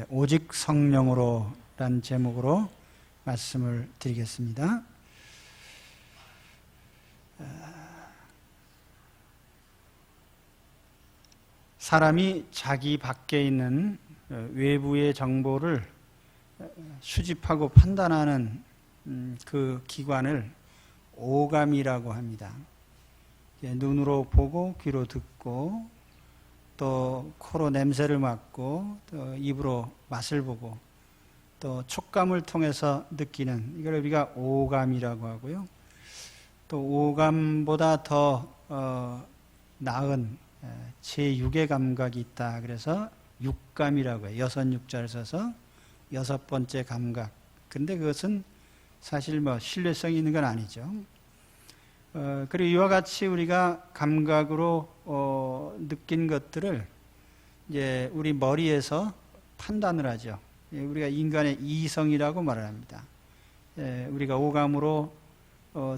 오직 성령으로란 제목으로 말씀을 드리겠습니다. 사람이 자기 밖에 있는 외부의 정보를 수집하고 판단하는 그 기관을 오감이라고 합니다. 눈으로 보고 귀로 듣고 또 코로 냄새를 맡고 또 입으로 맛을 보고 또 촉감을 통해서 느끼는 이걸 우리가 오감이라고 하고요. 또 오감보다 더 나은 제6의 감각이 있다. 그래서 육감이라고 해요. 6자를 써서 6번째 감각. 근데 그것은 사실 신뢰성이 있는 건 아니죠. 그리고 이와 같이 우리가 감각으로 느낀 것들을 이제 우리 머리에서 판단을 하죠. 우리가 인간의 이성이라고 말을 합니다. 우리가 오감으로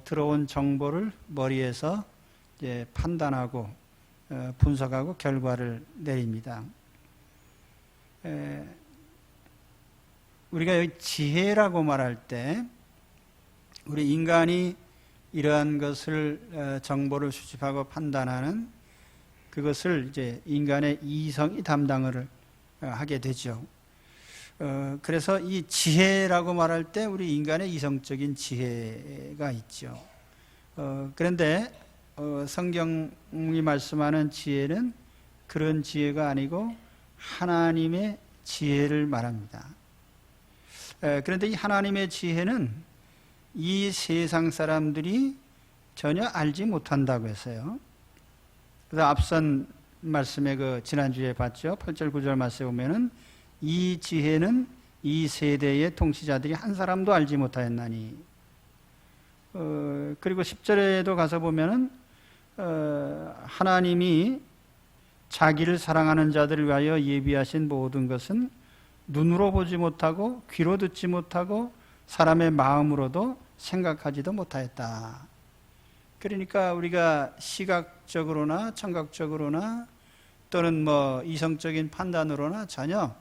들어온 정보를 머리에서 이제 판단하고 분석하고 결과를 내립니다. 우리가 여기 지혜라고 말할 때 우리 인간이 이러한 것을 정보를 수집하고 판단하는 그것을 이제 인간의 이성이 담당을 하게 되죠. 그래서 이 지혜라고 말할 때 우리 인간의 이성적인 지혜가 있죠. 그런데 성경이 말씀하는 지혜는 그런 지혜가 아니고 하나님의 지혜를 말합니다. 그런데 이 하나님의 지혜는 이 세상 사람들이 전혀 알지 못한다고 했어요. 그래서 앞선 말씀에 지난주에 봤죠. 8절 9절 말씀에 보면은 이 지혜는 이 세대의 통치자들이 한 사람도 알지 못하였나니. 그리고 10절에도 가서 보면은 하나님이 자기를 사랑하는 자들을 위하여 예비하신 모든 것은 눈으로 보지 못하고 귀로 듣지 못하고 사람의 마음으로도 생각하지도 못하였다. 그러니까 우리가 시각적으로나 청각적으로나 또는 이성적인 판단으로나 전혀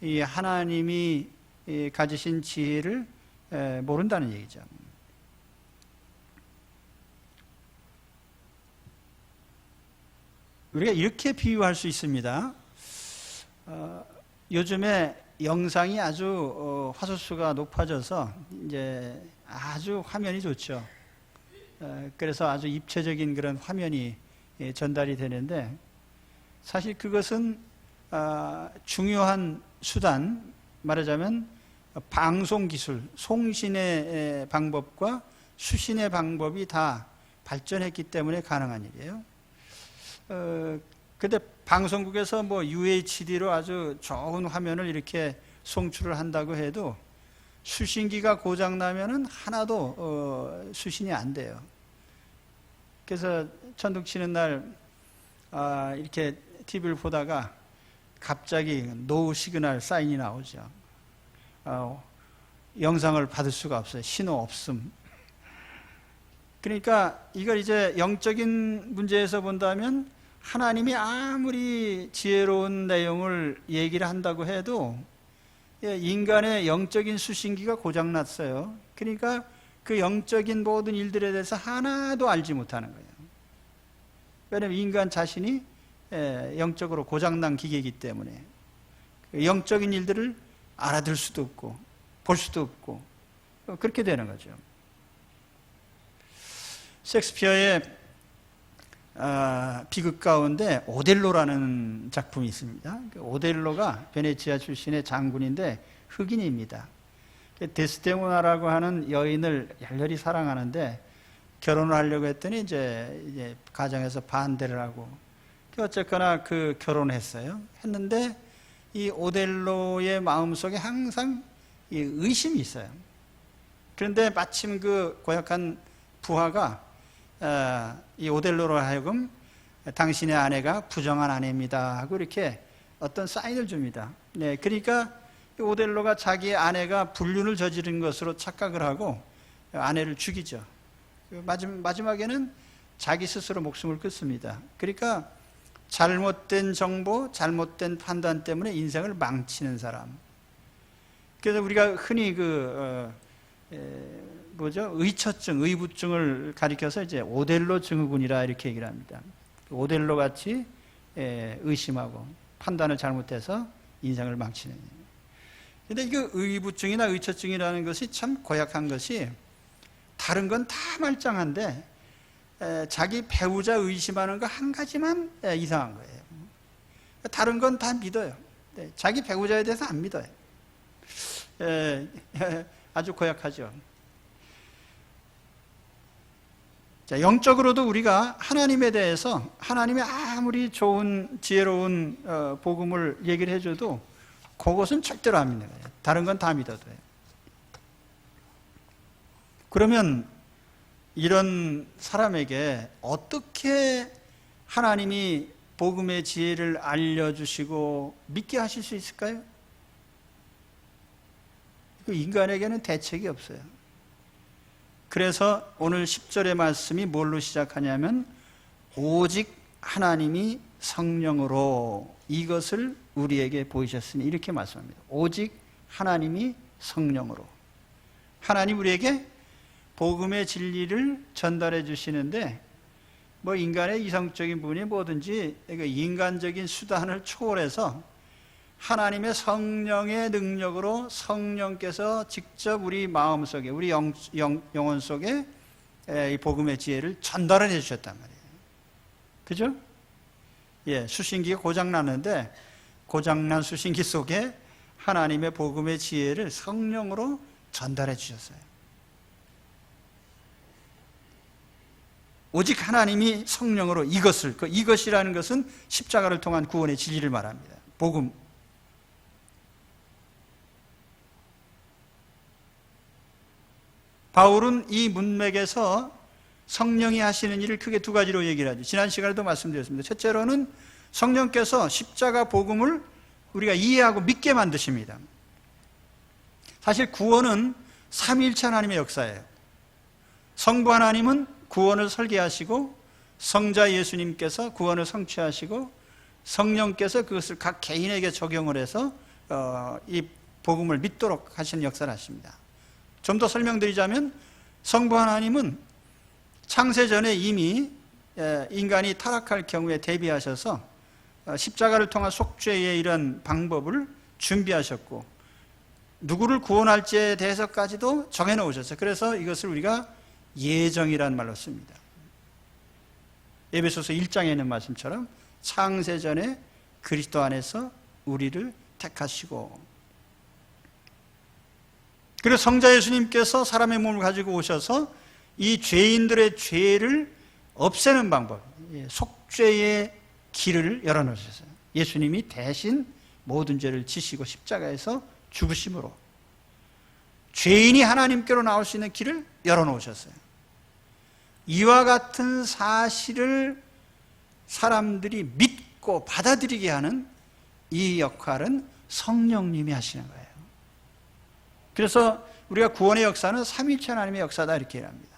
이 하나님이 가지신 지혜를 모른다는 얘기죠. 우리가 이렇게 비유할 수 있습니다. 요즘에 영상이 아주 화소수가 높아져서 이제 아주 화면이 좋죠. 그래서 아주 입체적인 그런 화면이 전달이 되는데 사실 그것은 중요한 수단, 말하자면 방송기술, 송신의 방법과 수신의 방법이 다 발전했기 때문에 가능한 일이에요. 근데 방송국에서 UHD로 아주 좋은 화면을 이렇게 송출을 한다고 해도 수신기가 고장나면은 하나도 수신이 안 돼요. 그래서 천둥 치는 날 이렇게 TV를 보다가 갑자기 노 시그널 사인이 나오죠. 영상을 받을 수가 없어요. 신호 없음. 그러니까 이걸 이제 영적인 문제에서 본다면 하나님이 아무리 지혜로운 내용을 얘기를 한다고 해도 인간의 영적인 수신기가 고장났어요. 그러니까 그 영적인 모든 일들에 대해서 하나도 알지 못하는 거예요. 왜냐하면 인간 자신이 영적으로 고장난 기계이기 때문에 영적인 일들을 알아들 수도 없고 볼 수도 없고 그렇게 되는 거죠. 셰익스피어의 비극 가운데 오델로라는 작품이 있습니다. 오델로가 베네치아 출신의 장군인데 흑인입니다. 데스데모나라고 하는 여인을 열렬히 사랑하는데 결혼을 하려고 했더니 이제 가정에서 반대를 하고 어쨌거나 결혼했어요. 했는데 이 오델로의 마음속에 항상 이 의심이 있어요. 그런데 마침 그 고약한 부하가 이 오델로로 하여금 당신의 아내가 부정한 아내입니다 하고 이렇게 어떤 사인을 줍니다. 네, 그러니까 오델로가 자기의 아내가 불륜을 저지른 것으로 착각을 하고 아내를 죽이죠. 마지막에는 자기 스스로 목숨을 끊습니다. 그러니까 잘못된 정보, 잘못된 판단 때문에 인생을 망치는 사람. 그래서 우리가 흔히 의처증, 의부증을 가리켜서 이제 오델로 증후군이라 이렇게 얘기를 합니다. 오델로 같이 의심하고 판단을 잘못해서 인생을 망치는. 근데 이거 의부증이나 의처증이라는 것이 참 고약한 것이 다른 건 다 말짱한데 자기 배우자 의심하는 거 한 가지만 이상한 거예요. 다른 건 다 믿어요. 자기 배우자에 대해서 안 믿어요. 아주 고약하죠. 자, 영적으로도 우리가 하나님에 대해서 하나님의 아무리 좋은 지혜로운 복음을 얘기를 해줘도 그것은 절대로 안 믿는 거예요. 다른 건 다 믿어도 돼요. 그러면 이런 사람에게 어떻게 하나님이 복음의 지혜를 알려주시고 믿게 하실 수 있을까요? 인간에게는 대책이 없어요. 그래서 오늘 10절의 말씀이 뭘로 시작하냐면 오직 하나님이 성령으로 이것을 우리에게 보이셨으니 이렇게 말씀합니다. 오직 하나님이 성령으로. 하나님 우리에게 복음의 진리를 전달해 주시는데 뭐 인간의 이성적인 부분이 뭐든지 인간적인 수단을 초월해서 하나님의 성령의 능력으로 성령께서 직접 우리 마음속에 우리 영혼 속에 이 복음의 지혜를 전달을 해 주셨단 말이에요. 그죠? 예, 수신기가 고장났는데 고장난 수신기 속에 하나님의 복음의 지혜를 성령으로 전달해 주셨어요. 오직 하나님이 성령으로 이것을, 이것이라는 것은 십자가를 통한 구원의 진리를 말합니다. 복음. 바울은 이 문맥에서 성령이 하시는 일을 크게 두 가지로 얘기를 하죠. 지난 시간에도 말씀드렸습니다. 첫째로는 성령께서 십자가 복음을 우리가 이해하고 믿게 만드십니다. 사실 구원은 삼위일체 하나님의 역사예요. 성부 하나님은 구원을 설계하시고 성자 예수님께서 구원을 성취하시고 성령께서 그것을 각 개인에게 적용을 해서 이 복음을 믿도록 하시는 역사를 하십니다. 좀 더 설명드리자면 성부 하나님은 창세전에 이미 인간이 타락할 경우에 대비하셔서 십자가를 통한 속죄의 이런 방법을 준비하셨고 누구를 구원할지에 대해서까지도 정해놓으셨어요. 그래서 이것을 우리가 예정이라는 말로 씁니다. 에베소서 1장에 있는 말씀처럼 창세전에 그리스도 안에서 우리를 택하시고 그리고 성자 예수님께서 사람의 몸을 가지고 오셔서 이 죄인들의 죄를 없애는 방법, 속죄의 길을 열어놓으셨어요. 예수님이 대신 모든 죄를 지시고 십자가에서 죽으심으로 죄인이 하나님께로 나올 수 있는 길을 열어놓으셨어요. 이와 같은 사실을 사람들이 믿고 받아들이게 하는 이 역할은 성령님이 하시는 거예요. 그래서 우리가 구원의 역사는 삼위일체 하나님의 역사다 이렇게 합니다.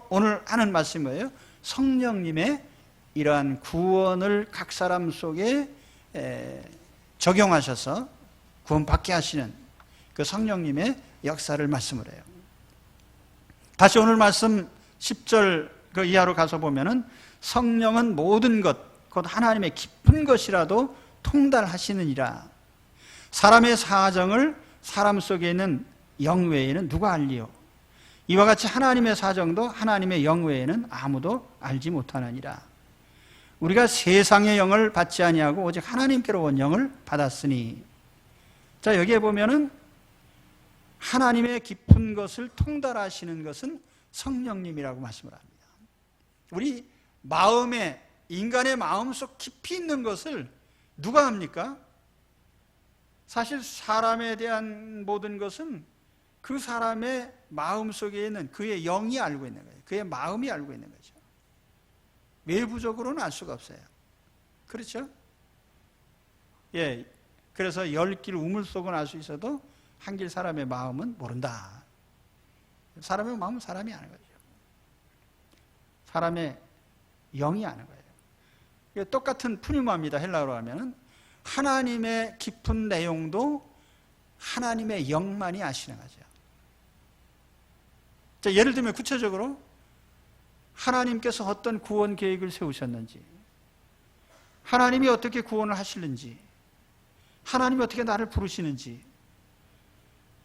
오늘 하는 말씀이 뭐예요? 성령님의 이러한 구원을 각 사람 속에 적용하셔서 구원받게 하시는 그 성령님의 역사를 말씀을 해요. 다시 오늘 말씀 10절 그 이하로 가서 보면은 성령은 모든 것, 곧 하나님의 깊은 것이라도 통달하시느니라. 사람의 사정을 사람 속에 있는 영 외에는 누가 알리요? 이와 같이 하나님의 사정도 하나님의 영 외에는 아무도 알지 못하느니라. 우리가 세상의 영을 받지 아니하고 오직 하나님께로 온 영을 받았으니. 자, 여기에 보면은 하나님의 깊은 것을 통달하시는 것은 성령님이라고 말씀을 합니다. 우리 마음에, 인간의 마음속 깊이 있는 것을 누가 합니까? 사실 사람에 대한 모든 것은 그 사람의 마음속에 있는 그의 영이 알고 있는 거예요. 그의 마음이 알고 있는 거죠. 외부적으로는 알 수가 없어요. 그렇죠? 예. 그래서 10길 우물 속은 알 수 있어도 한 길 사람의 마음은 모른다. 사람의 마음은 사람이 아는 거죠. 사람의 영이 아는 거예요. 똑같은 푸니마입니다. 헬라어로 하면은 하나님의 깊은 내용도 하나님의 영만이 아시는 거죠. 자, 예를 들면 구체적으로 하나님께서 어떤 구원 계획을 세우셨는지, 하나님이 어떻게 구원을 하시는지, 하나님이 어떻게 나를 부르시는지,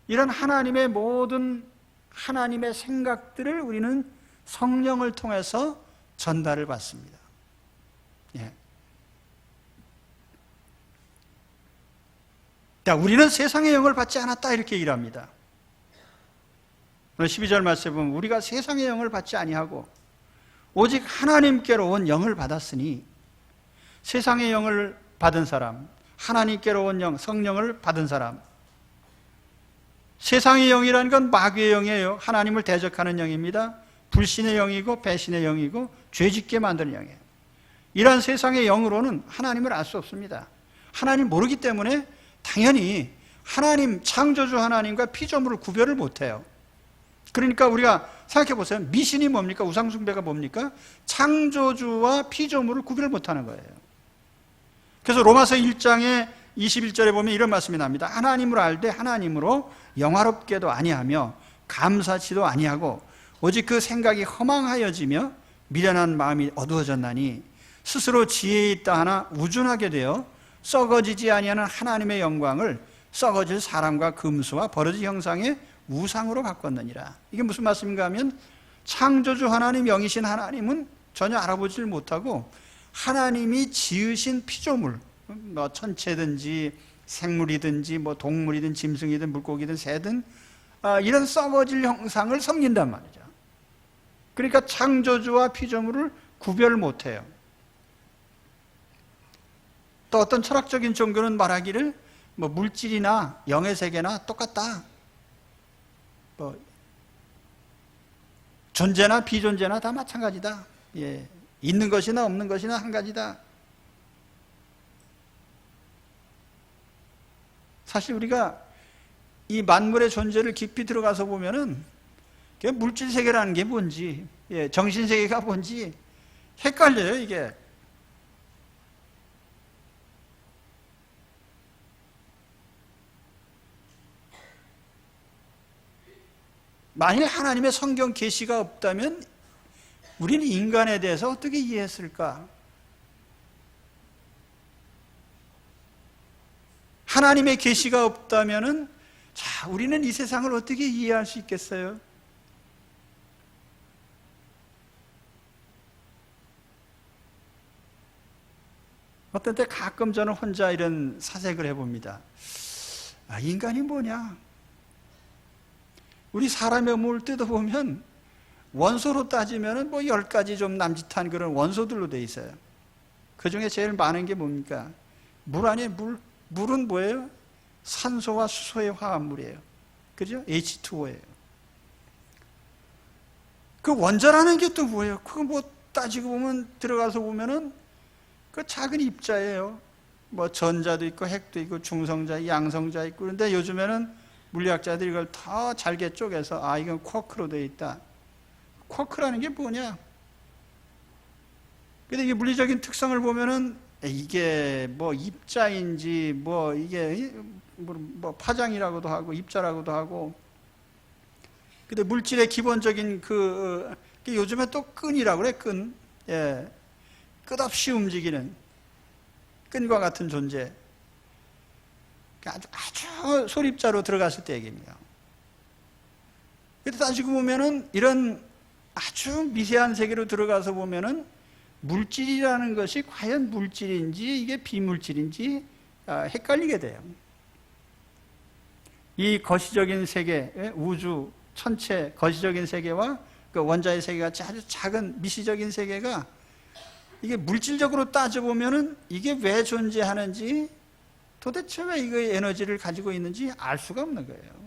이런 하나님의 모든 하나님의 생각들을 우리는 성령을 통해서 전달을 받습니다. 예. 자, 우리는 세상의 영을 받지 않았다 이렇게 얘기를 합니다. 오늘 12절 말씀에 보면 우리가 세상의 영을 받지 아니하고 오직 하나님께로 온 영을 받았으니, 세상의 영을 받은 사람, 하나님께로 온 영, 성령을 받은 사람, 세상의 영이라는 건 마귀의 영이에요. 하나님을 대적하는 영입니다. 불신의 영이고 배신의 영이고 죄짓게 만드는 영이에요. 이러한 세상의 영으로는 하나님을 알 수 없습니다. 하나님 모르기 때문에 당연히 하나님, 창조주 하나님과 피조물을 구별을 못해요. 그러니까 우리가 생각해 보세요. 미신이 뭡니까? 우상숭배가 뭡니까? 창조주와 피조물을 구별 못하는 거예요. 그래서 로마서 1장에 21절에 보면 이런 말씀이 납니다. 하나님을 알되 하나님으로 영화롭게도 아니하며 감사치도 아니하고 오직 그 생각이 허망하여지며 미련한 마음이 어두워졌나니 스스로 지혜 있다 하나 우준하게 되어 썩어지지 아니하는 하나님의 영광을 썩어질 사람과 금수와 버러지 형상의 우상으로 바꿨느니라. 이게 무슨 말씀인가 하면 창조주 하나님, 영이신 하나님은 전혀 알아보질 못하고 하나님이 지으신 피조물, 뭐 천체든지 생물이든지 뭐 동물이든 짐승이든 물고기든 새든 이런 썩어질 형상을 섬긴단 말이죠. 그러니까 창조주와 피조물을 구별 못해요. 또 어떤 철학적인 종교는 말하기를 뭐 물질이나 영의 세계나 똑같다, 뭐 존재나 비존재나 다 마찬가지다, 예, 있는 것이나 없는 것이나 한 가지다. 사실 우리가 이 만물의 존재를 깊이 들어가서 보면은 물질 세계라는 게 뭔지, 예, 정신 세계가 뭔지 헷갈려요. 이게 만일 하나님의 성경 계시가 없다면 우리는 인간에 대해서 어떻게 이해했을까? 하나님의 계시가 없다면은 자, 우리는 이 세상을 어떻게 이해할 수 있겠어요? 어떤 때 가끔 저는 혼자 이런 사색을 해봅니다. 인간이 뭐냐? 우리 사람의 몸을 뜯어보면 원소로 따지면 뭐 10가지 좀 남짓한 그런 원소들로 돼 있어요. 그 중에 제일 많은 게 뭡니까? 물 아니에요. 물은 뭐예요? 산소와 수소의 화합물이에요. 그죠? H2O예요. 그 원자라는 게 또 뭐예요? 그거 뭐 따지고 보면, 들어가서 보면은 그 작은 입자예요. 뭐 전자도 있고 핵도 있고 중성자, 양성자 있고. 그런데 요즘에는 물리학자들이 이걸 더 잘게 쪼개서 이건 쿼크로 되어 있다. 쿼크라는 게 뭐냐? 근데 이게 물리적인 특성을 보면은 이게 뭐 입자인지 뭐 이게 뭐 파장이라고도 하고 입자라고도 하고. 근데 물질의 기본적인 요즘에 또 끈이라고 그래. 끈. 예. 끝없이 움직이는 끈과 같은 존재. 아주 소립자로 들어갔을 때 얘기입니다. 그런데 따지고 보면은 이런 아주 미세한 세계로 들어가서 보면은 물질이라는 것이 과연 물질인지 이게 비물질인지 헷갈리게 돼요. 이 거시적인 세계, 우주, 천체, 거시적인 세계와 그 원자의 세계가 아주 작은 미시적인 세계가 이게 물질적으로 따져보면은 이게 왜 존재하는지, 도대체 왜 이거의 에너지를 가지고 있는지 알 수가 없는 거예요.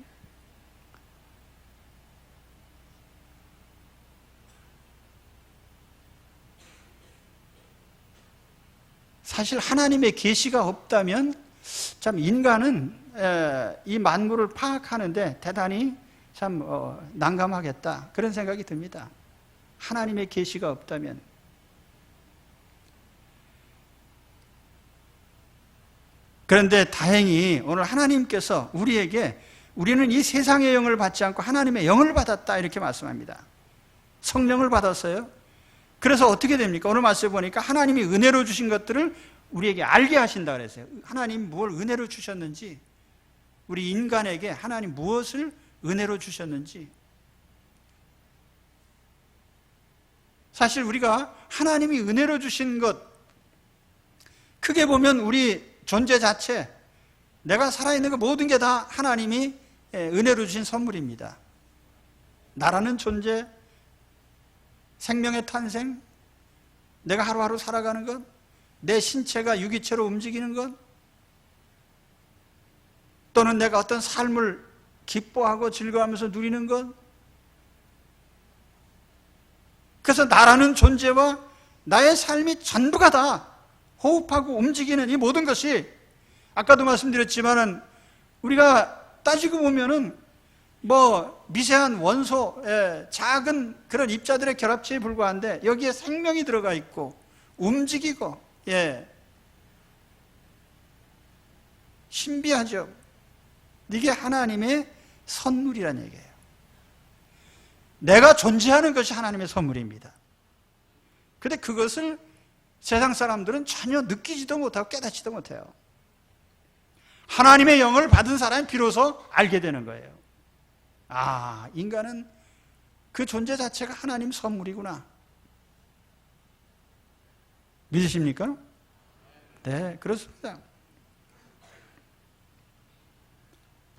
사실 하나님의 계시가 없다면 참 인간은 이 만물을 파악하는데 대단히 참 난감하겠다, 그런 생각이 듭니다. 하나님의 계시가 없다면. 그런데 다행히 오늘 하나님께서 우리에게 우리는 이 세상의 영을 받지 않고 하나님의 영을 받았다 이렇게 말씀합니다. 성령을 받았어요. 그래서 어떻게 됩니까? 오늘 말씀에 보니까 하나님이 은혜로 주신 것들을 우리에게 알게 하신다 그랬어요. 하나님 무엇을 은혜로 주셨는지, 우리 인간에게 하나님 무엇을 은혜로 주셨는지. 사실 우리가 하나님이 은혜로 주신 것, 크게 보면 우리 존재 자체, 내가 살아있는 것 모든 게 다 하나님이 은혜로 주신 선물입니다. 나라는 존재, 생명의 탄생, 내가 하루하루 살아가는 것, 내 신체가 유기체로 움직이는 것, 또는 내가 어떤 삶을 기뻐하고 즐거워하면서 누리는 것. 그래서 나라는 존재와 나의 삶이 전부가 다 호흡하고 움직이는 이 모든 것이, 아까도 말씀드렸지만은 우리가 따지고 보면은 미세한 원소, 작은 그런 입자들의 결합체에 불과한데 여기에 생명이 들어가 있고 움직이고, 신비하죠. 이게 하나님의 선물이라는 얘기예요. 내가 존재하는 것이 하나님의 선물입니다. 그런데 그것을 세상 사람들은 전혀 느끼지도 못하고 깨닫지도 못해요. 하나님의 영을 받은 사람이 비로소 알게 되는 거예요. 아, 인간은 그 존재 자체가 하나님 선물이구나. 믿으십니까? 네, 그렇습니다.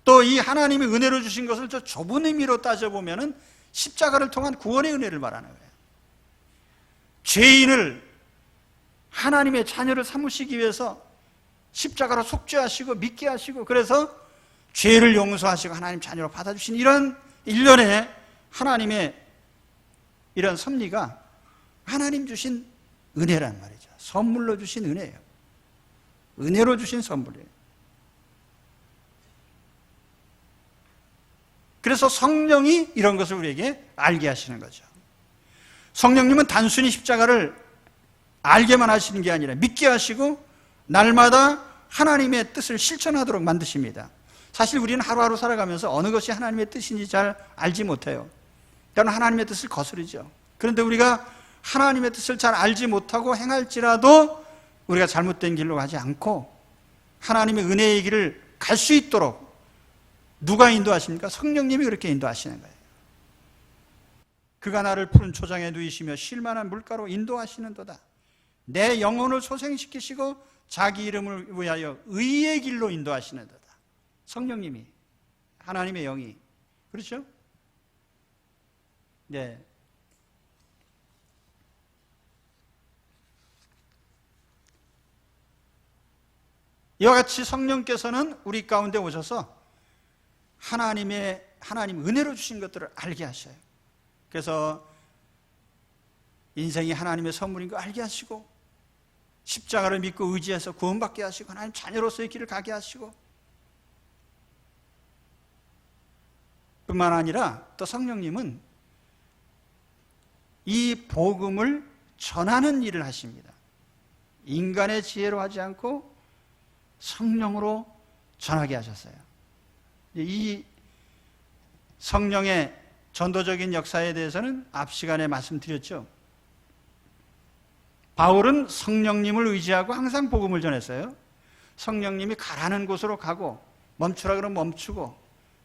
또 이 하나님이 은혜로 주신 것을 저 좁은 의미로 따져보면은 십자가를 통한 구원의 은혜를 말하는 거예요. 죄인을 하나님의 자녀를 삼으시기 위해서 십자가로 속죄하시고 믿게 하시고, 그래서 죄를 용서하시고 하나님 자녀로 받아주신 이런 일련의 하나님의 이런 섭리가 하나님 주신 은혜란 말이죠. 선물로 주신 은혜예요. 은혜로 주신 선물이에요. 그래서 성령이 이런 것을 우리에게 알게 하시는 거죠. 성령님은 단순히 십자가를 알게만 하시는 게 아니라 믿게 하시고 날마다 하나님의 뜻을 실천하도록 만드십니다. 사실 우리는 하루하루 살아가면서 어느 것이 하나님의 뜻인지 잘 알지 못해요. 그러니까 하나님의 뜻을 거스르죠. 그런데 우리가 하나님의 뜻을 잘 알지 못하고 행할지라도 우리가 잘못된 길로 가지 않고 하나님의 은혜의 길을 갈 수 있도록 누가 인도하십니까? 성령님이 그렇게 인도하시는 거예요. 그가 나를 푸른 초장에 누이시며 쉴만한 물가로 인도하시는도다. 내 영혼을 소생시키시고 자기 이름을 위하여 의의 길로 인도하시는도다. 성령님이, 하나님의 영이, 그렇죠? 네. 이와 같이 성령께서는 우리 가운데 오셔서 하나님 은혜로 주신 것들을 알게 하셔요. 그래서 인생이 하나님의 선물인 거 알게 하시고, 십자가를 믿고 의지해서 구원받게 하시고, 하나님 자녀로서의 길을 가게 하시고, 뿐만 아니라 또 성령님은 이 복음을 전하는 일을 하십니다. 인간의 지혜로 하지 않고 성령으로 전하게 하셨어요. 이 성령의 전도적인 역사에 대해서는 앞 시간에 말씀드렸죠. 바울은 성령님을 의지하고 항상 복음을 전했어요. 성령님이 가라는 곳으로 가고, 멈추라 그러면 멈추고,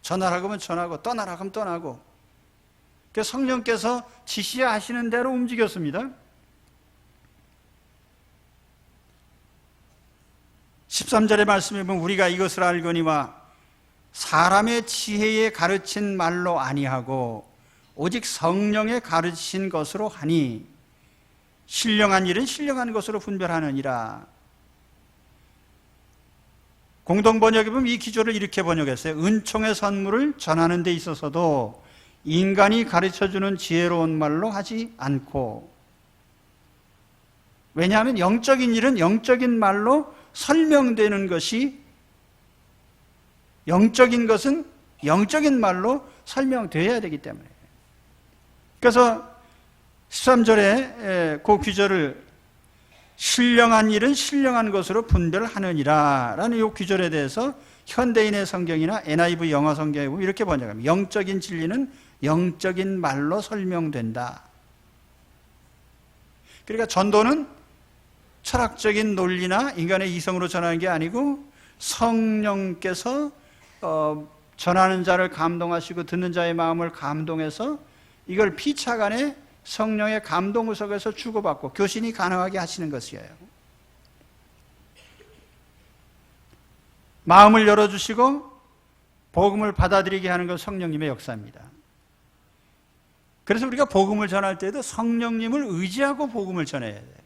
전하라 그러면 전하고, 떠나라 그러면 떠나고, 그래서 성령께서 지시하시는 대로 움직였습니다. 13절의 말씀에 보면 우리가 이것을 알거니와 사람의 지혜에 가르친 말로 아니하고 오직 성령에 가르친 것으로 하니 신령한 일은 신령한 것으로 분별하느니라. 공동번역에 보면 이 기조를 이렇게 번역했어요. 은총의 선물을 전하는 데 있어서도 인간이 가르쳐주는 지혜로운 말로 하지 않고, 왜냐하면 영적인 일은 영적인 말로 설명되는 것이, 영적인 것은 영적인 말로 설명되어야 되기 때문에. 그래서 13절에 그 귀절을 신령한 일은 신령한 것으로 분별하느니라 라는 이 귀절에 대해서 현대인의 성경이나 NIV 영어 성경에 보면 이렇게 번역합니다. 영적인 진리는 영적인 말로 설명된다. 그러니까 전도는 철학적인 논리나 인간의 이성으로 전하는 게 아니고 성령께서 전하는 자를 감동하시고 듣는 자의 마음을 감동해서 이걸 피차간에 성령의 감동을 속에서 주고받고 교신이 가능하게 하시는 것이에요. 마음을 열어주시고 복음을 받아들이게 하는 건 성령님의 역사입니다. 그래서 우리가 복음을 전할 때에도 성령님을 의지하고 복음을 전해야 돼요.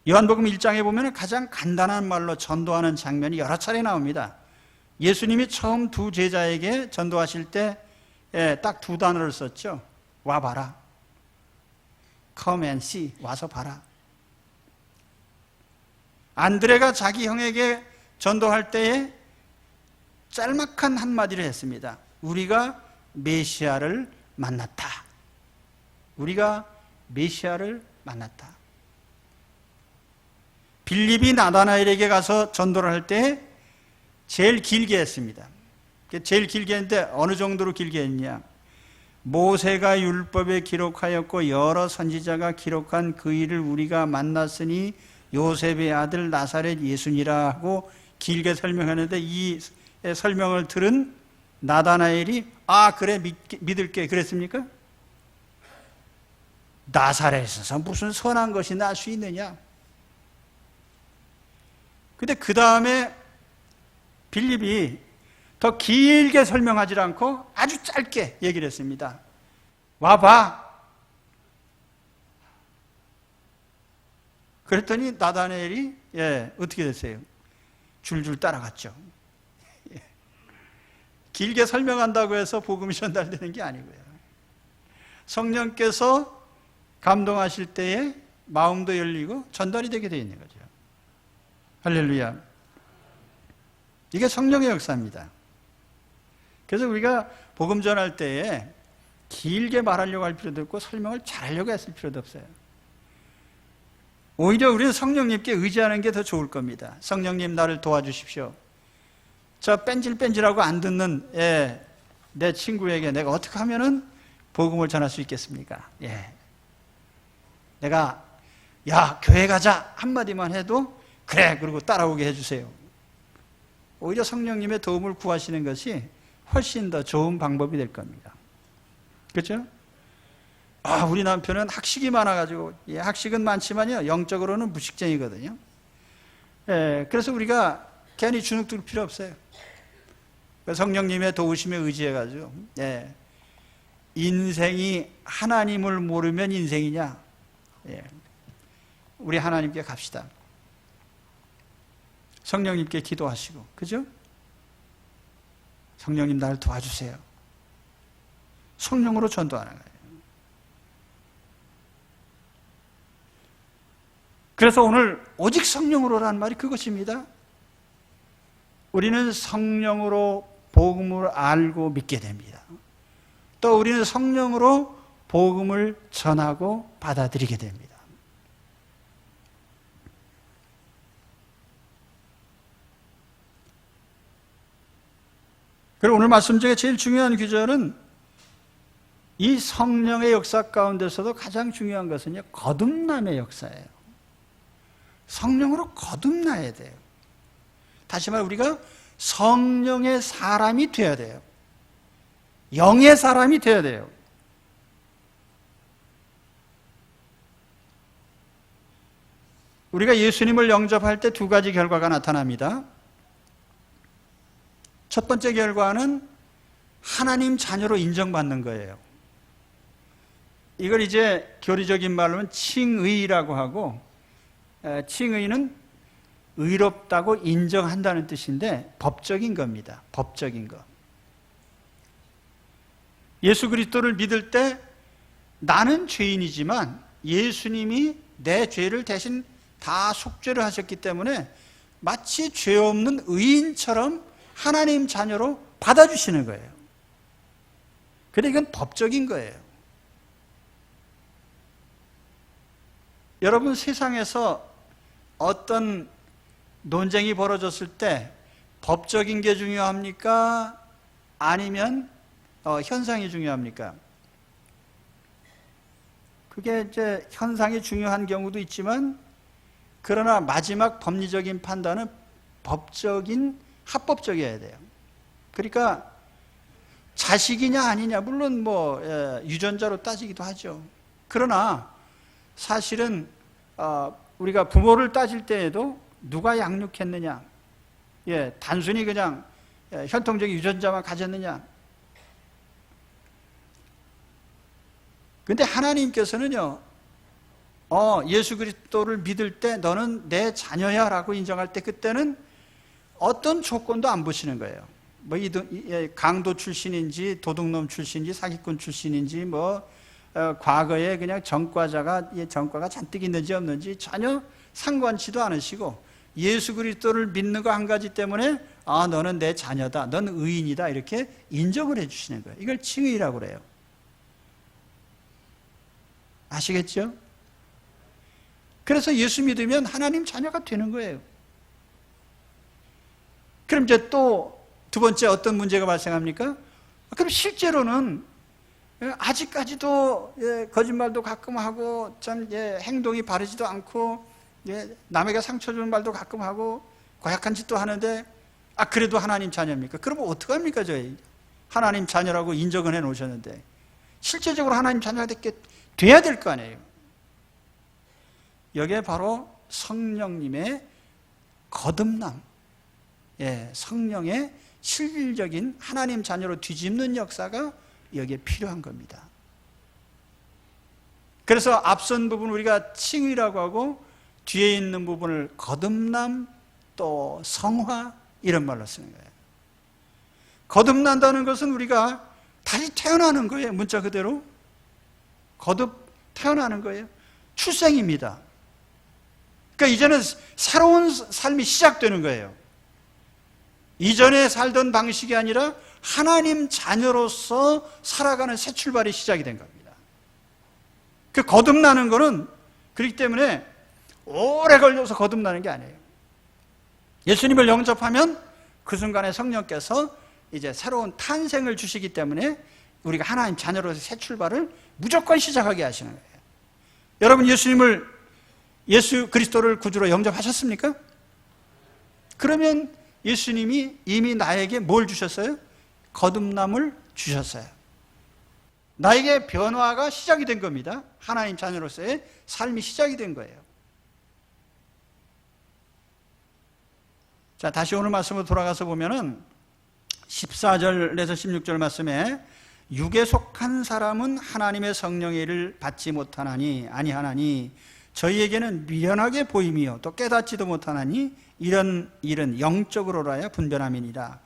요한복음 1장에 보면 가장 간단한 말로 전도하는 장면이 여러 차례 나옵니다. 예수님이 처음 두 제자에게 전도하실 때 딱 두 단어를 썼죠. 와봐라. Come and see. 와서 봐라. 안드레가 자기 형에게 전도할 때에 짤막한 한마디를 했습니다. 우리가 메시아를 만났다. 우리가 메시아를 만났다. 빌립이 나다나엘에게 가서 전도를 할 때 제일 길게 했습니다. 제일 길게 했는데 어느 정도로 길게 했냐? 모세가 율법에 기록하였고 여러 선지자가 기록한 그 일을 우리가 만났으니 요셉의 아들 나사렛 예수니라 하고 길게 설명하는데 이 설명을 들은 나다나엘이 그래 믿을게 그랬습니까? 나사렛에서 무슨 선한 것이 날 수 있느냐? 근데 그 다음에 빌립이 더 길게 설명하지 않고 아주 짧게 얘기를 했습니다. 와봐. 그랬더니 나다나엘이 어떻게 됐어요? 줄줄 따라갔죠. 길게 설명한다고 해서 복음이 전달되는 게 아니고요. 성령께서 감동하실 때에 마음도 열리고 전달이 되게 되어 있는 거죠. 할렐루야. 이게 성령의 역사입니다. 그래서 우리가 복음 전할 때에 길게 말하려고 할 필요도 없고 설명을 잘하려고 했을 필요도 없어요. 오히려 우리는 성령님께 의지하는 게 더 좋을 겁니다. 성령님 나를 도와주십시오. 저 뺀질뺀질하고 안 듣는 내 친구에게 내가 어떻게 하면은 복음을 전할 수 있겠습니까? 내가 야 교회 가자 한마디만 해도 그래 그러고 따라오게 해주세요. 오히려 성령님의 도움을 구하시는 것이 훨씬 더 좋은 방법이 될 겁니다. 그렇죠? 우리 남편은 학식이 많아가지고 학식은 많지만요 영적으로는 무식쟁이거든요. 그래서 우리가 괜히 주눅 들 필요 없어요. 성령님의 도우심에 의지해가지고 인생이 하나님을 모르면 인생이냐? 우리 하나님께 갑시다. 성령님께 기도하시고, 그죠? 성령님 나를 도와주세요. 성령으로 전도하는 거예요. 그래서 오늘 오직 성령으로라는 말이 그것입니다. 우리는 성령으로 복음을 알고 믿게 됩니다. 또 우리는 성령으로 복음을 전하고 받아들이게 됩니다. 그리고 오늘 말씀 중에 제일 중요한 규절은 이 성령의 역사 가운데서도 가장 중요한 것은요, 거듭남의 역사예요. 성령으로 거듭나야 돼요. 다시 말해 우리가 성령의 사람이 되어야 돼요. 영의 사람이 되어야 돼요. 우리가 예수님을 영접할 때 두 가지 결과가 나타납니다. 첫 번째 결과는 하나님 자녀로 인정받는 거예요. 이걸 이제 교리적인 말로는 칭의라고 하고, 칭의는 의롭다고 인정한다는 뜻인데 법적인 겁니다. 법적인 거. 예수 그리스도를 믿을 때 나는 죄인이지만 예수님이 내 죄를 대신 다 속죄를 하셨기 때문에 마치 죄 없는 의인처럼 하나님 자녀로 받아주시는 거예요. 그런데 이건 법적인 거예요. 여러분, 세상에서 어떤 논쟁이 벌어졌을 때 법적인 게 중요합니까? 아니면 현상이 중요합니까? 그게 이제 현상이 중요한 경우도 있지만, 그러나 마지막 법리적인 판단은 법적인, 합법적이어야 돼요. 그러니까 자식이냐 아니냐, 물론 유전자로 따지기도 하죠. 그러나 사실은 우리가 부모를 따질 때에도 누가 양육했느냐, 단순히 그냥 혈통적인 유전자만 가졌느냐. 근데 하나님께서는요, 예수 그리스도를 믿을 때 너는 내 자녀야 라고 인정할 때, 그때는 어떤 조건도 안 보시는 거예요. 강도 출신인지 도둑놈 출신인지 사기꾼 출신인지 과거에 그냥 전과가 잔뜩 있는지 없는지 전혀 상관치도 않으시고, 예수 그리스도를 믿는 거 한 가지 때문에 너는 내 자녀다, 넌 의인이다, 이렇게 인정을 해 주시는 거예요. 이걸 칭의라고 그래요. 아시겠죠? 그래서 예수 믿으면 하나님 자녀가 되는 거예요. 그럼 이제 또 두 번째 어떤 문제가 발생합니까? 그럼 실제로는 아직까지도 거짓말도 가끔 하고, 참 행동이 바르지도 않고, 남에게 상처 주는 말도 가끔 하고, 고약한 짓도 하는데, 그래도 하나님 자녀입니까? 그러면 어떡합니까, 저희? 하나님 자녀라고 인정을 해 놓으셨는데, 실제적으로 하나님 자녀가 돼야 될 거 아니에요. 여기에 바로 성령님의 거듭남, 성령의 실질적인 하나님 자녀로 뒤집는 역사가 여기에 필요한 겁니다. 그래서 앞선 부분 우리가 칭의라고 하고, 뒤에 있는 부분을 거듭남, 또 성화, 이런 말로 쓰는 거예요. 거듭난다는 것은 우리가 다시 태어나는 거예요. 문자 그대로 거듭 태어나는 거예요. 출생입니다. 그러니까 이제는 새로운 삶이 시작되는 거예요. 이전에 살던 방식이 아니라 하나님 자녀로서 살아가는 새 출발이 시작이 된 겁니다. 그 거듭나는 거는 그렇기 때문에 오래 걸려서 거듭나는 게 아니에요. 예수님을 영접하면 그 순간에 성령께서 이제 새로운 탄생을 주시기 때문에 우리가 하나님 자녀로서 새 출발을 무조건 시작하게 하시는 거예요. 여러분, 예수 그리스도를 구주로 영접하셨습니까? 그러면 예수님이 이미 나에게 뭘 주셨어요? 거듭남을 주셨어요. 나에게 변화가 시작이 된 겁니다. 하나님 자녀로서의 삶이 시작이 된 거예요. 자, 다시 오늘 말씀으로 돌아가서 보면은 14절에서 16절 말씀에, 육에 속한 사람은 하나님의 성령의 일을 받지 못하나니 아니하나니 저희에게는 미련하게 보임이요 또 깨닫지도 못하나니 이런 일은 영적으로라야 분별함이니라.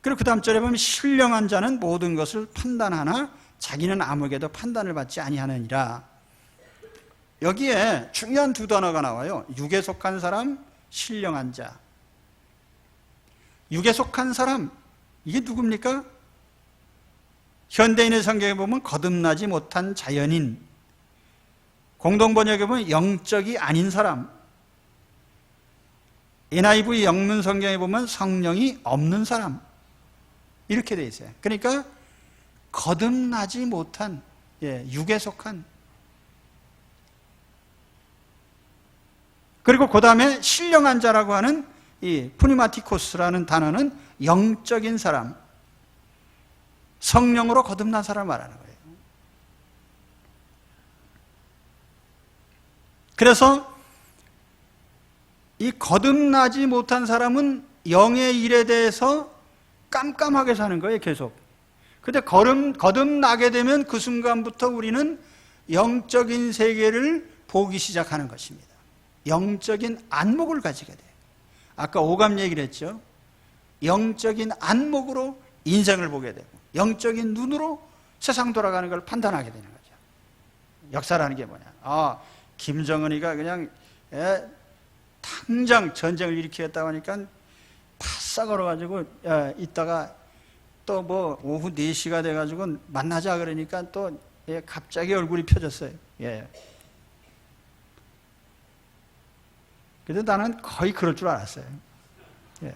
그리고 그 다음 절에 보면, 신령한 자는 모든 것을 판단하나 자기는 아무에게도 판단을 받지 아니하느니라. 여기에 중요한 두 단어가 나와요. 육에 속한 사람, 신령한 자. 육에 속한 사람, 이게 누굽니까? 현대인의 성경에 보면 거듭나지 못한 자연인, 공동번역에 보면 영적이 아닌 사람, NIV 영문 성경에 보면 성령이 없는 사람, 이렇게 되어 있어요. 그러니까 거듭나지 못한, 육에 속한. 그리고 그 다음에 신령한 자라고 하는 이 푸니마티코스라는 단어는 영적인 사람, 성령으로 거듭난 사람을 말하는 거예요. 그래서 이 거듭나지 못한 사람은 영의 일에 대해서 깜깜하게 사는 거예요, 계속. 근데 거듭나게 되면 그 순간부터 우리는 영적인 세계를 보기 시작하는 것입니다. 영적인 안목을 가지게 돼요. 아까 오감 얘기를 했죠. 영적인 안목으로 인생을 보게 되고, 영적인 눈으로 세상 돌아가는 걸 판단하게 되는 거죠. 역사라는 게 뭐냐? 김정은이가 그냥 당장 전쟁을 일으키겠다고 하니까 바싹 얼어가지고 있다가 또 오후 4시가 돼가지고 만나자 그러니까 또 갑자기 얼굴이 펴졌어요. 근데 나는 거의 그럴 줄 알았어요. 예.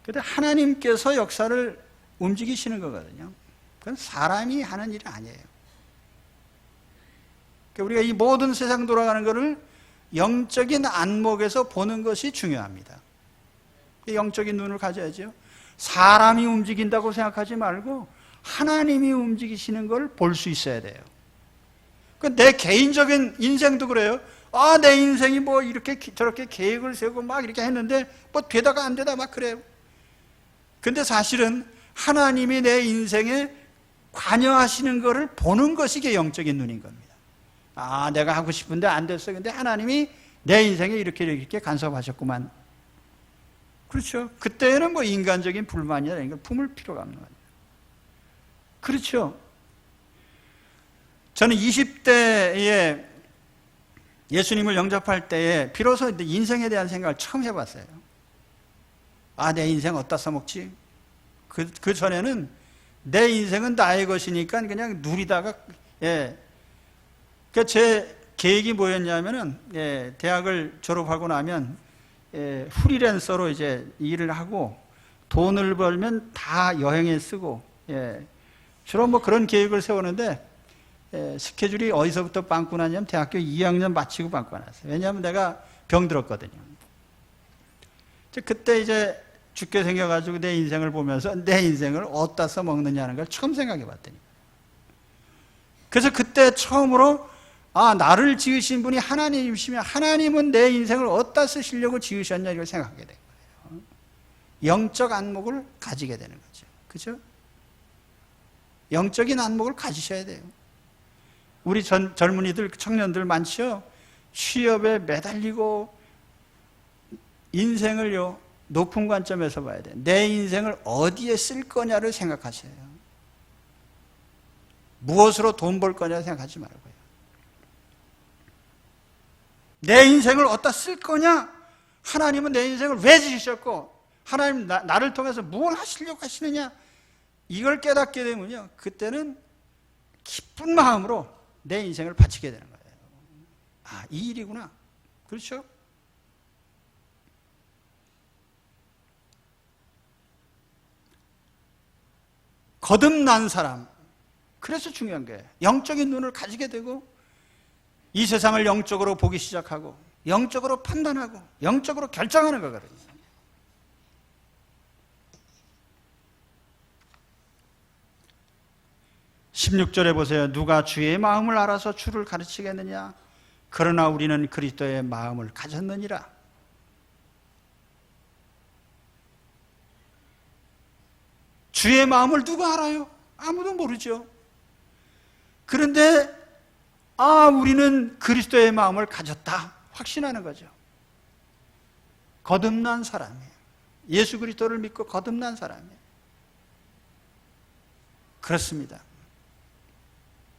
근데 하나님께서 역사를 움직이시는 거거든요. 그건 사람이 하는 일이 아니에요. 그러니까 우리가 이 모든 세상 돌아가는 것을 영적인 안목에서 보는 것이 중요합니다. 영적인 눈을 가져야죠. 사람이 움직인다고 생각하지 말고 하나님이 움직이시는 걸 볼 수 있어야 돼요. 내 개인적인 인생도 그래요. 내 인생이 뭐 이렇게 저렇게 계획을 세우고 막 이렇게 했는데 뭐 되다가 안 되다 막 그래요. 근데 사실은 하나님이 내 인생에 관여하시는 것을 보는 것이 영적인 눈인 겁니다. 내가 하고 싶은데 안 됐어. 근데 하나님이 내 인생에 이렇게 간섭하셨구만. 그렇죠. 그때는 뭐 인간적인 불만이나 이런 걸 품을 필요가 없는 거예요. 그렇죠. 저는 20대에 예수님을 영접할 때에 비로소 인생에 대한 생각을 처음 해봤어요. 내 인생 어디다 써먹지? 그 전에는 내 인생은 나의 것이니까 그냥 누리다가, 제 계획이 뭐였냐면은, 대학을 졸업하고 나면, 프리랜서로 이제 일을 하고, 돈을 벌면 다 여행에 쓰고, 주로 뭐 그런 계획을 세우는데, 스케줄이 어디서부터 빵꾸 나냐면 대학교 2학년 마치고 빵꾸 났어요. 왜냐하면 내가 병들었거든요. 그때 이제 죽게 생겨가지고 내 인생을 보면서 내 인생을 어디다 써먹느냐는 걸 처음 생각해 봤더니. 그래서 그때 처음으로 나를 지으신 분이 하나님이시면 하나님은 내 인생을 어디다 쓰시려고 지으셨냐 이걸 생각하게 된 거예요. 영적 안목을 가지게 되는 거죠. 그죠? 영적인 안목을 가지셔야 돼요. 우리 젊은이들, 청년들 많죠? 취업에 매달리고 인생을요, 높은 관점에서 봐야 돼요. 내 인생을 어디에 쓸 거냐를 생각하셔요. 무엇으로 돈 벌 거냐 생각하지 말고요. 내 인생을 어디다 쓸 거냐? 하나님은 내 인생을 왜 지으셨고, 하나님 나를 통해서 무엇을 하시려고 하시느냐? 이걸 깨닫게 되면요, 그때는 기쁜 마음으로 내 인생을 바치게 되는 거예요. 이 일이구나. 그렇죠? 거듭난 사람. 그래서 중요한 거예요. 영적인 눈을 가지게 되고 이 세상을 영적으로 보기 시작하고 영적으로 판단하고 영적으로 결정하는 거거든요. (16절에) 보세요. 누가 주의 마음을 알아서 주를 가르치겠느냐? 그러나 우리는 그리스도의 마음을 가졌느니라. 주의 마음을 누가 알아요? 아무도 모르죠. 그런데 우리는 그리스도의 마음을 가졌다 확신하는 거죠. 거듭난 사람이에요. 예수 그리스도를 믿고 거듭난 사람이에요. 그렇습니다.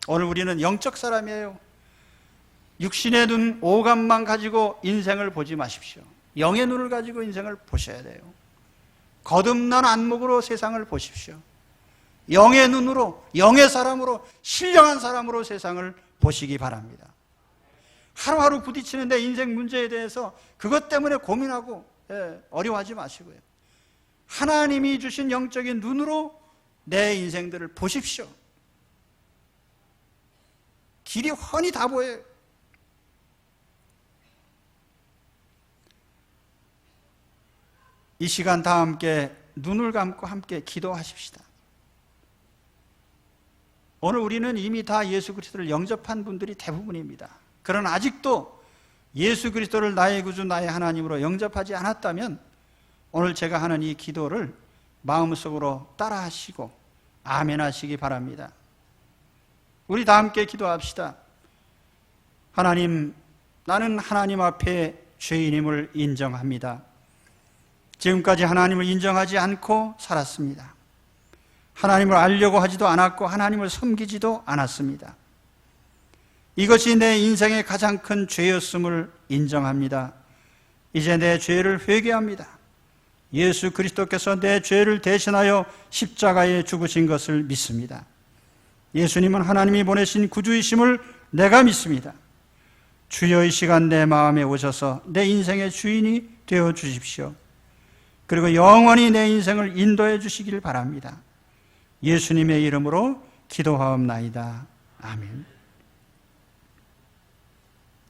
오늘 우리는 영적 사람이에요. 육신의 눈, 오감만 가지고 인생을 보지 마십시오. 영의 눈을 가지고 인생을 보셔야 돼요. 거듭난 안목으로 세상을 보십시오. 영의 눈으로, 영의 사람으로, 신령한 사람으로 세상을 보시기 바랍니다. 하루하루 부딪히는 내 인생 문제에 대해서 그것 때문에 고민하고 어려워하지 마시고요. 하나님이 주신 영적인 눈으로 내 인생들을 보십시오. 길이 훤히 다 보여요. 이 시간 다 함께 눈을 감고 함께 기도하십시다. 오늘 우리는 이미 다 예수 그리스도를 영접한 분들이 대부분입니다. 그러나 아직도 예수 그리스도를 나의 구주, 나의 하나님으로 영접하지 않았다면 오늘 제가 하는 이 기도를 마음속으로 따라하시고 아멘 하시기 바랍니다. 우리 다 함께 기도합시다. 하나님, 나는 하나님 앞에 죄인임을 인정합니다. 지금까지 하나님을 인정하지 않고 살았습니다. 하나님을 알려고 하지도 않았고 하나님을 섬기지도 않았습니다. 이것이 내 인생의 가장 큰 죄였음을 인정합니다. 이제 내 죄를 회개합니다. 예수 그리스도께서 내 죄를 대신하여 십자가에 죽으신 것을 믿습니다. 예수님은 하나님이 보내신 구주이심을 내가 믿습니다. 주여 이 시간 내 마음에 오셔서 내 인생의 주인이 되어 주십시오. 그리고 영원히 내 인생을 인도해 주시길 바랍니다. 예수님의 이름으로 기도하옵나이다. 아멘.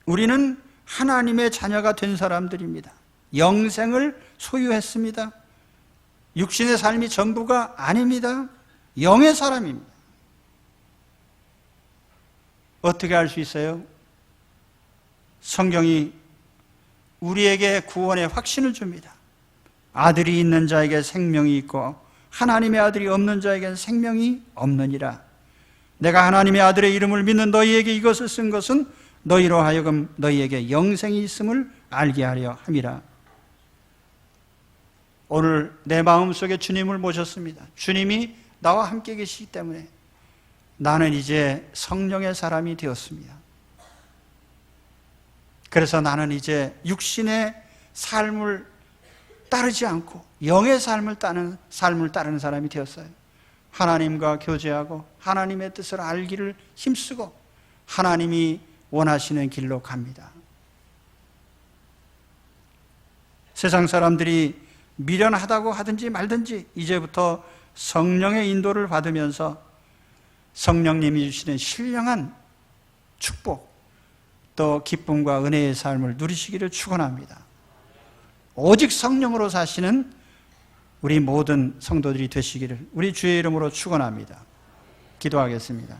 우리는 하나님의 자녀가 된 사람들입니다. 영생을 소유했습니다. 육신의 삶이 전부가 아닙니다. 영의 사람입니다. 어떻게 알 수 있어요? 성경이 우리에게 구원의 확신을 줍니다. 아들이 있는 자에게 생명이 있고 하나님의 아들이 없는 자에게는 생명이 없느니라. 내가 하나님의 아들의 이름을 믿는 너희에게 이것을 쓴 것은 너희로 하여금 너희에게 영생이 있음을 알게 하려 함이라. 오늘 내 마음속에 주님을 모셨습니다. 주님이 나와 함께 계시기 때문에 나는 이제 성령의 사람이 되었습니다. 그래서 나는 이제 육신의 삶을 따르지 않고 영의 삶을 따르는 사람이 되었어요. 하나님과 교제하고 하나님의 뜻을 알기를 힘쓰고 하나님이 원하시는 길로 갑니다. 세상 사람들이 미련하다고 하든지 말든지 이제부터 성령의 인도를 받으면서 성령님이 주시는 신령한 축복 또 기쁨과 은혜의 삶을 누리시기를 축원합니다. 오직 성령으로 사시는 우리 모든 성도들이 되시기를 우리 주의 이름으로 축원합니다. 기도하겠습니다.